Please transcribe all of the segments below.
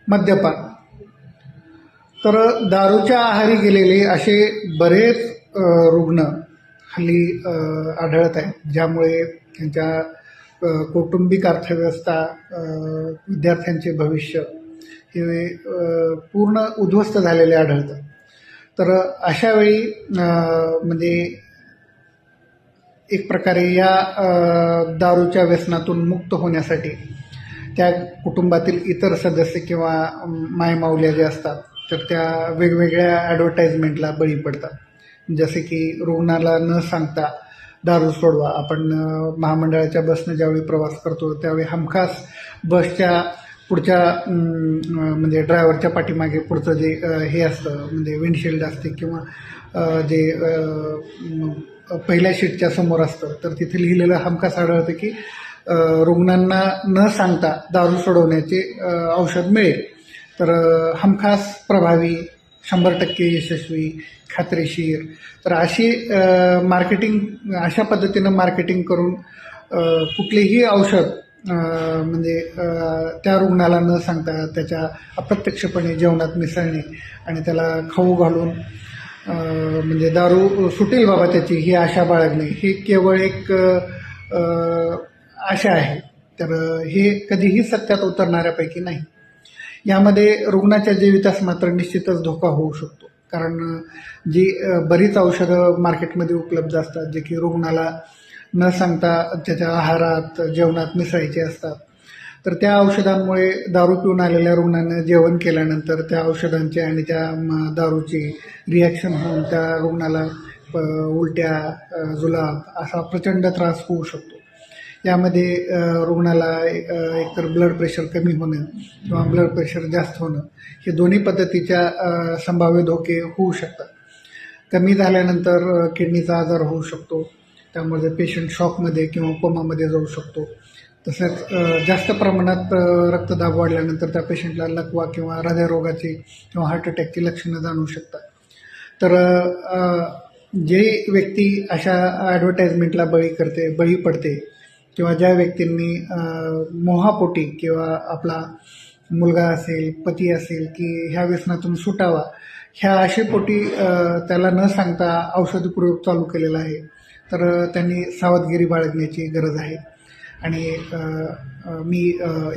मद्यपान. तर दारूच्या आहारी गेलेले असे बरेच रुग्ण हल्ली आढळत आहेत, ज्यामुळे त्यांच्या कौटुंबिक अर्थव्यवस्था, विद्यार्थ्यांचे भविष्य हे पूर्ण उद्ध्वस्त झालेले आढळतं. तर अशावेळी म्हणजे एक प्रकारे या दारूच्या व्यसनातून मुक्त होण्यासाठी त्या कुटुंबातील इतर सदस्य किंवा मायमाऊल्या जे असतात तर त्या वेगवेगळ्या ॲडव्हर्टाईजमेंटला बळी पडतात. जसे की रुग्णाला न सांगता दारू सोडवा. आपण महामंडळाच्या बसनं ज्यावेळी प्रवास करतो त्यावेळी हमखास बसच्या पुढच्या म्हणजे ड्रायव्हरच्या पाठीमागे पुढचं जे हे असतं म्हणजे विंडशिल्ड असते किंवा जे पहिल्या शीटच्या समोर असतं, तर तिथे लिहिलेलं हमखास आढळतं की रुग्णांना न सांगता दारू सोडवण्याचे औषध मिळेल. तर हमखास प्रभावी, 100% यशस्वी, खात्रीशीर. तर अशी मार्केटिंग, अशा पद्धतीनं मार्केटिंग करून कुठलेही औषध म्हणजे त्या रुग्णाला न सांगता त्याच्या अप्रत्यक्षपणे जेवणात मिसळणे आणि त्याला खाऊ घालून म्हणजे दारू सुटेल बाबा त्याची ही आशा बाळगणे, ही केवळ एक आशा आहे. तर हे कधीही सत्यात उतरणाऱ्यापैकी नाही. यामध्ये रुग्णाच्या जीवितास मात्र निश्चितच धोका होऊ शकतो, कारण जी बरीच औषधं मार्केटमध्ये उपलब्ध असतात जे की रुग्णाला न सांगता त्याच्या आहारात, जेवणात मिसळायचे असतात. तर त्या औषधांमुळे दारू पिऊन आलेल्या रुग्णानं जेवण केल्यानंतर त्या औषधांची आणि त्या दारूची रिॲक्शन होऊन त्या रुग्णाला उलट्या, जुलाब असा प्रचंड त्रास होऊ शकतो. यामध्ये रुग्णाला एकतर ब्लड प्रेशर कमी होणं किंवा ब्लड प्रेशर जास्त होणं, हे दोन्ही पद्धतीच्या संभाव्य धोके होऊ शकतात. कमी झाल्यानंतर किडनीचा आजार होऊ शकतो, त्यामुळे पेशंट शॉकमध्ये किंवा कोमामध्ये जाऊ शकतो. तसंच जास्त प्रमाणात रक्तदाब वाढल्यानंतर त्या पेशंटला लकवा किंवा हृदयरोगाची किंवा हार्ट अटॅकची लक्षणं जाणवू शकतात. तर जे व्यक्ती अशा ॲडव्हर्टाईजमेंटला बळी पडते किंवा ज्या व्यक्तींनी मोहापोटी किंवा आपला मुलगा असेल, पती असेल की ह्या व्यसनातून सुटावा ह्या आशेपोटी त्याला न सांगता औषधी प्रयोग चालू केलेला आहे, तर त्यांनी सावधगिरी बाळगण्याची गरज आहे. आणि मी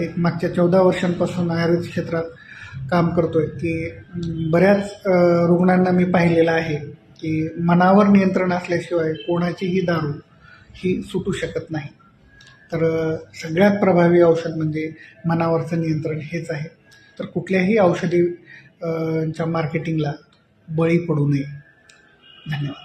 एक मागच्या 14 वर्षांपासून आयुर्वेद क्षेत्रात काम करतोय की बऱ्याच रुग्णांना मी पाहिलेलं आहे की मनावर नियंत्रण असल्याशिवाय कोणाचीही दारू ही सुटू शकत नाही. तर सगळ्यात प्रभावी औषध म्हणजे मनावरचं नियंत्रण हेच आहे. तर कुठल्याही औषधी च्या मार्केटिंगला बळी पडू नये. धन्यवाद.